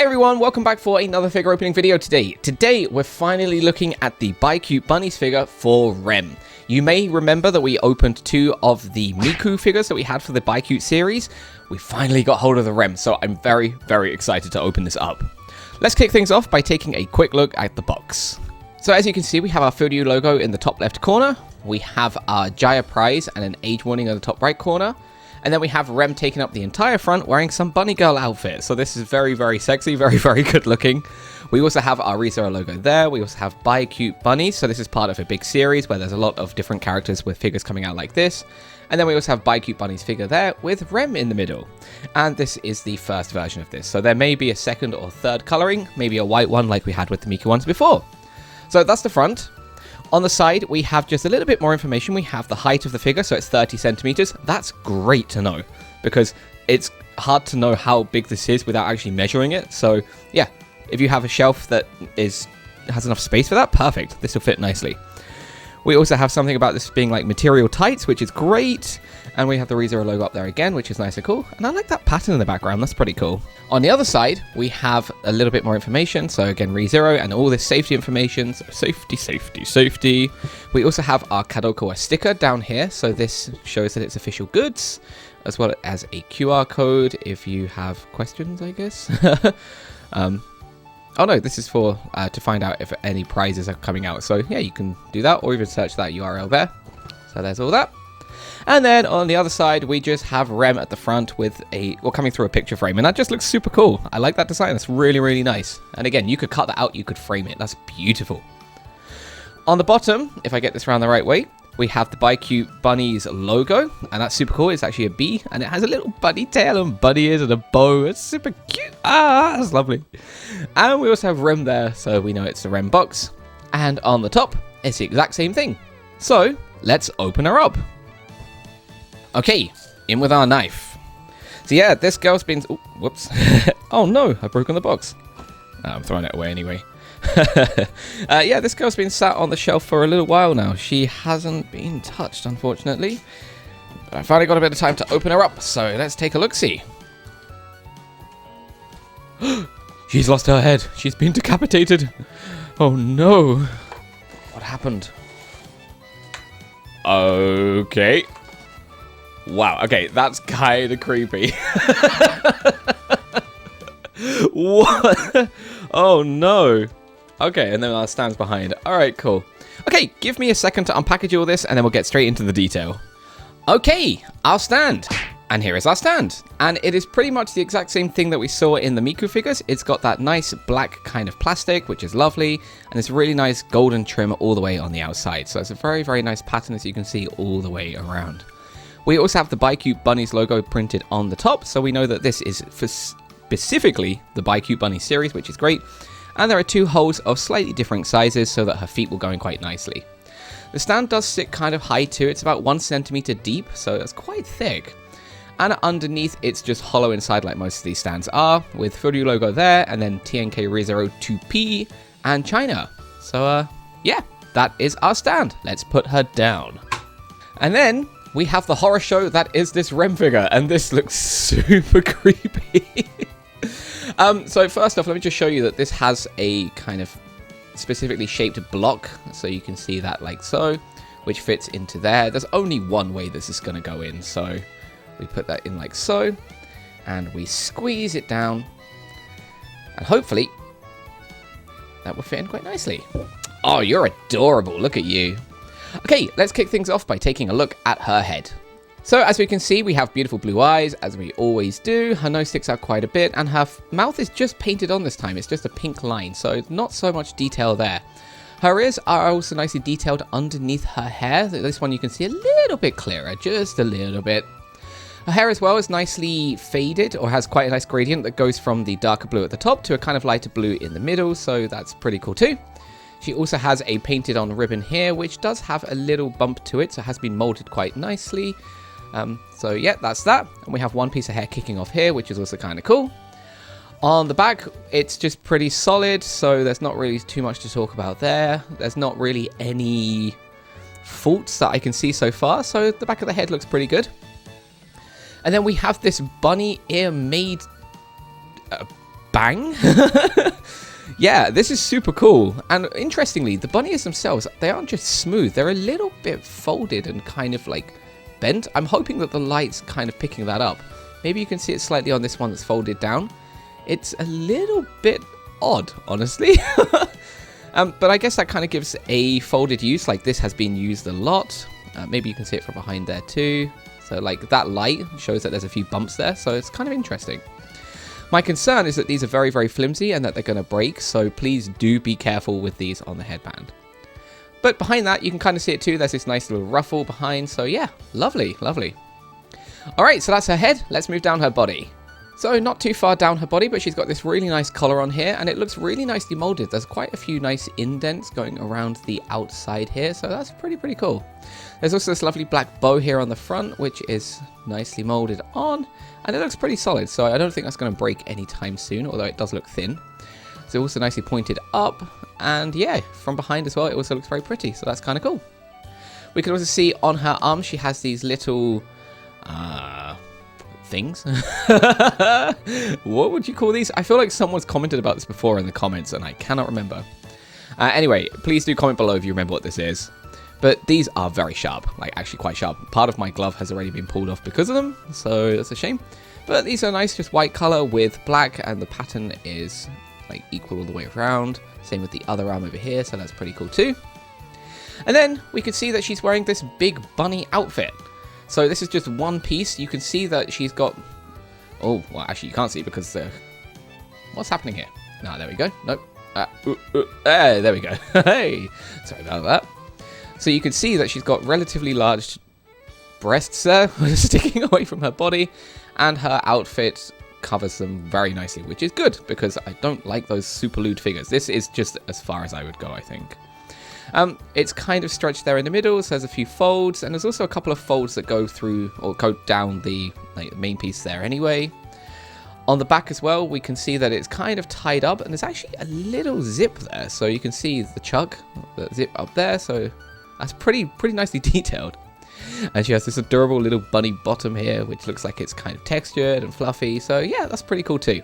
Hey everyone, welcome back for another figure opening video today. Today, we're finally looking at the BiCute Bunnies figure for Rem. You may remember that we opened two of the Miku figures that we had for the BiCute series. We finally got hold of the Rem, so I'm very, very excited to open this up. Let's kick things off by taking a quick look at the box. So as you can see, we have our Fudu logo in the top left corner. We have our Jaya prize and an age warning in the top right corner. And then we have Rem taking up the entire front wearing some bunny girl outfit. So this is very, very sexy, very, very good looking. We also have our ReZero logo there. We also have BiCute Bunnies. So this is part of a big series where there's a lot of different characters with figures coming out like this. And then we also have BiCute Bunnies figure there with Rem in the middle. And this is the first version of this. So there may be a second or third coloring, maybe a white one like we had with the Miku ones before. So that's the front. On the side, we have just a little bit more information. We have the height of the figure, so it's 30 centimeters. That's great to know, because it's hard to know how big this is without actually measuring it. So yeah, if you have a shelf that has enough space for that, perfect. This will fit nicely. We also have something about this being like material tights, which is great. And we have the ReZero logo up there again, which is nice and cool. And I like that pattern in the background. That's pretty cool. On the other side, we have a little bit more information. So again, ReZero and all this safety information. So safety, safety, safety. We also have our Kadokawa sticker down here. So this shows that it's official goods, as well as a QR code if you have questions, I guess. Oh no, this is for to find out if any prizes are coming out. So yeah, you can do that or even search that URL there. So there's all that. And then on the other side, we just have Rem at the front with coming through a picture frame. And that just looks super cool. I like that design. That's really, really nice. And again, you could cut that out. You could frame it. That's beautiful. On the bottom, if I get this around the right way, we have the BiCute Bunnies logo. And that's super cool. It's actually a bee. And it has a little bunny tail and bunny ears and a bow. It's super cute. Ah, that's lovely. And we also have Rem there. So we know it's a Rem box. And on the top, it's the exact same thing. So let's open her up. Okay, in with our knife. So yeah, this girl's been... Ooh, whoops. Oh no, I've broken the box. I'm throwing it away anyway. Yeah, this girl's been sat on the shelf for a little while now. She hasn't been touched, unfortunately. But I finally got a bit of time to open her up, so let's take a look-see. She's lost her head. She's been decapitated. Oh no. What happened? Okay. Wow, okay, that's kind of creepy. What? Oh, no. Okay, and then our stand's behind. All right, cool. Okay, give me a second to unpackage all this, and then we'll get straight into the detail. Okay, our stand. And here is our stand. And it is pretty much the exact same thing that we saw in the Miku figures. It's got that nice black kind of plastic, which is lovely. And it's really nice golden trim all the way on the outside. So it's a very, very nice pattern, as you can see, all the way around. We also have the BiCute Bunnies logo printed on the top, so we know that this is for specifically the BiCute Bunnies series, which is great. And there are two holes of slightly different sizes so that her feet will go in quite nicely. The stand does sit kind of high too. It's about 1 centimeter deep, so it's quite thick. And underneath, it's just hollow inside like most of these stands are, with Fudu logo there, and then TNK ReZero 2P and China. So yeah, that is our stand. Let's put her down. And then we have the horror show that is this Rem figure, and this looks super creepy. So first off, let me just show you that this has a kind of specifically shaped block, so you can see that like so, which fits into there. There's only one way this is going to go in, so we put that in like so, and we squeeze it down, and hopefully that will fit in quite nicely. Oh, you're adorable. Look at you. Okay, let's kick things off by taking a look at her head. So as we can see, we have beautiful blue eyes, as we always do. Her nose sticks out quite a bit, and her mouth is just painted on this time. It's just a pink line, so not so much detail there. Her ears are also nicely detailed underneath her hair. This one you can see a little bit clearer, just a little bit. Her hair as well is nicely faded, or has quite a nice gradient that goes from the darker blue at the top to a kind of lighter blue in the middle, so that's pretty cool too. She also has a painted on ribbon here, which does have a little bump to it, so it has been molded quite nicely. So yeah, that's that. And we have one piece of hair kicking off here, which is also kind of cool. On the back, it's just pretty solid, so there's not really too much to talk about there. There's not really any faults that I can see so far, so the back of the head looks pretty good. And then we have this bunny ear made bang. Yeah, this is super cool. And interestingly, the bunnies themselves, they aren't just smooth. They're a little bit folded and kind of like bent. I'm hoping that the light's kind of picking that up. Maybe you can see it slightly on this one that's folded down. It's a little bit odd, honestly. But I guess that kind of gives a folded use. Like this has been used a lot. Maybe you can see it from behind there too. So like that light shows that there's a few bumps there. So it's kind of interesting. My concern is that these are very, very flimsy and that they're going to break. So please do be careful with these on the headband. But behind that, you can kind of see it too. There's this nice little ruffle behind. So yeah, lovely, lovely. All right, so that's her head. Let's move down her body. So not too far down her body, but she's got this really nice collar on here, and it looks really nicely molded. There's quite a few nice indents going around the outside here, so that's pretty cool. There's also this lovely black bow here on the front, which is nicely molded on, and it looks pretty solid, so I don't think that's going to break anytime soon, although it does look thin. So also nicely pointed up, and yeah, from behind as well, it also looks very pretty, so that's kind of cool. We can also see on her arm, she has these little things. What would you call these? I feel like someone's commented about this before in the comments and I cannot remember. Anyway, please do comment below if you remember what this is. But these are very sharp, like actually quite sharp. Part of my glove has already been pulled off because of them, so that's a shame. But these are nice, just white color with black, and the pattern is like equal all the way around. Same with the other arm over here, so that's pretty cool too. And then we could see that she's wearing this big bunny outfit. So this is just one piece. You can see that she's got... Oh, well, actually, you can't see it because... What's happening here? No, there we go. Nope. There we go. Hey! Sorry about that. So you can see that she's got relatively large breasts there sticking away from her body. And her outfit covers them very nicely, which is good because I don't like those super lewd figures. This is just as far as I would go, I think. It's kind of stretched there in the middle, so there's a few folds, and there's also a couple of folds that go through or go down the main piece there anyway. On the back as well, we can see that it's kind of tied up, and there's actually a little zip there, so you can see the chuck, the zip up there, so that's pretty nicely detailed. And she has this adorable little bunny bottom here, which looks like it's kind of textured and fluffy, so yeah, that's pretty cool too.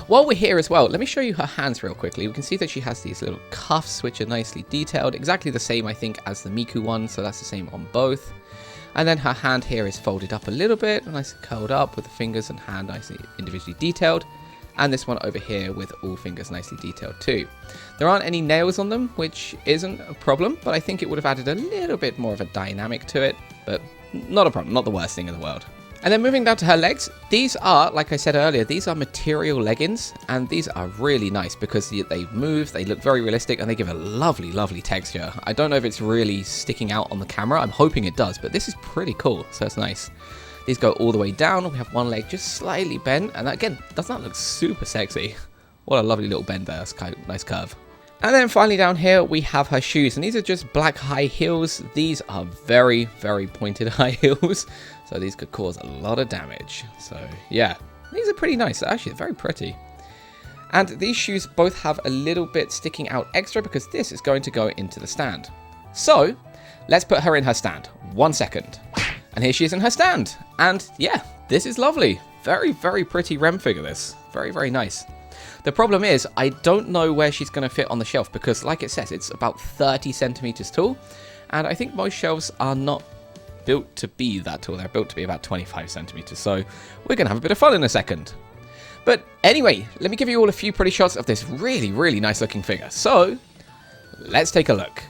While we're here as well, let me show you her hands real quickly. We can see that she has these little cuffs, which are nicely detailed. Exactly the same, I think, as the Miku one, so that's the same on both. And then her hand here is folded up a little bit, nicely curled up with the fingers and hand nicely individually detailed. And this one over here with all fingers nicely detailed too. There aren't any nails on them, which isn't a problem, but I think it would have added a little bit more of a dynamic to it, but not a problem, not the worst thing in the world. And then moving down to her legs, these are, like I said earlier, these are material leggings, and these are really nice because they move, they look very realistic, and they give a lovely, lovely texture. I don't know if it's really sticking out on the camera, I'm hoping it does, but this is pretty cool, so it's nice. These go all the way down, we have one leg just slightly bent, and that, again, does not look super sexy. What a lovely little bend there, that's kind of nice curve. And then finally down here, we have her shoes, and these are just black high heels. These are very, very pointed high heels, so these could cause a lot of damage. So yeah, these are pretty nice, actually very pretty. And these shoes both have a little bit sticking out extra because this is going to go into the stand. So let's put her in her stand. 1 second. And here she is in her stand. And yeah, this is lovely. Very, very pretty Rem figure this. Very, very nice. The problem is, I don't know where she's going to fit on the shelf because, like it says, it's about 30 centimeters tall. And I think most shelves are not built to be that tall. They're built to be about 25 centimeters. So we're going to have a bit of fun in a second. But anyway, let me give you all a few pretty shots of this really, really nice looking figure. So let's take a look.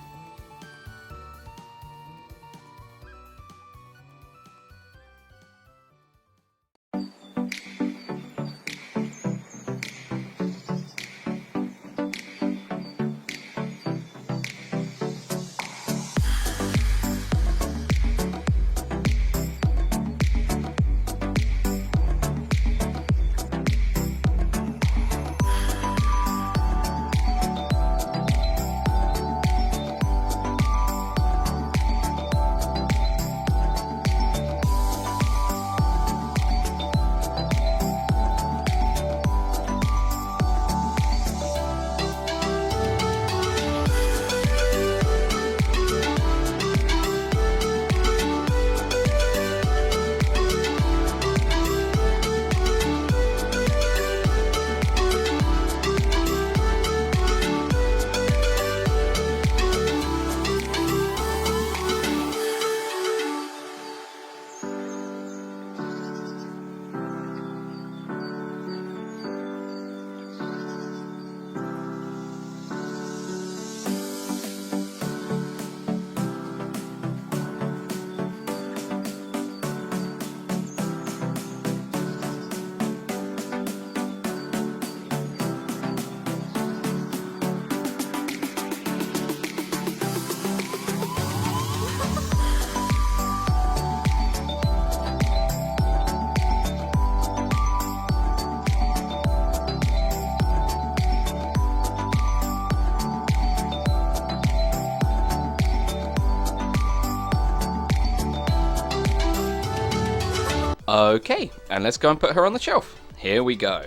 Okay, and let's go and put her on the shelf. Here we go.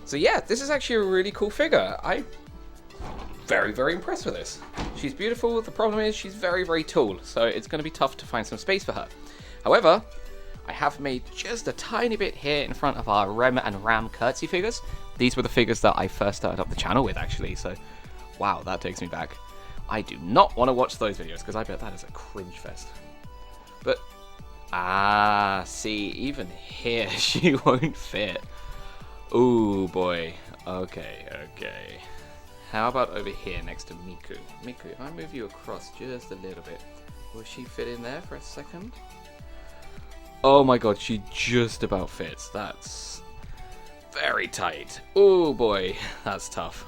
So yeah, this is actually a really cool figure. I'm very, very impressed with this. She's beautiful. The problem is she's very, very tall, so it's going to be tough to find some space for her. However, I have made just a tiny bit here in front of our Rem and Ram curtsy figures. These were the figures that I first started up the channel with, actually, so wow, that takes me back. I do not want to watch those videos, because I bet that is a cringe fest. But, see, even here, she won't fit. Ooh, boy. Okay. How about over here next to Miku? Miku, if I move you across just a little bit, will she fit in there for a second? Oh my god, she just about fits. That's very tight. Ooh, boy. That's tough.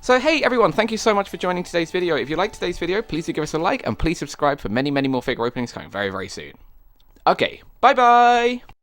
So hey everyone, thank you so much for joining today's video. If you liked today's video, please do give us a like and please subscribe for many, many more figure openings coming very, very soon. Okay, bye bye!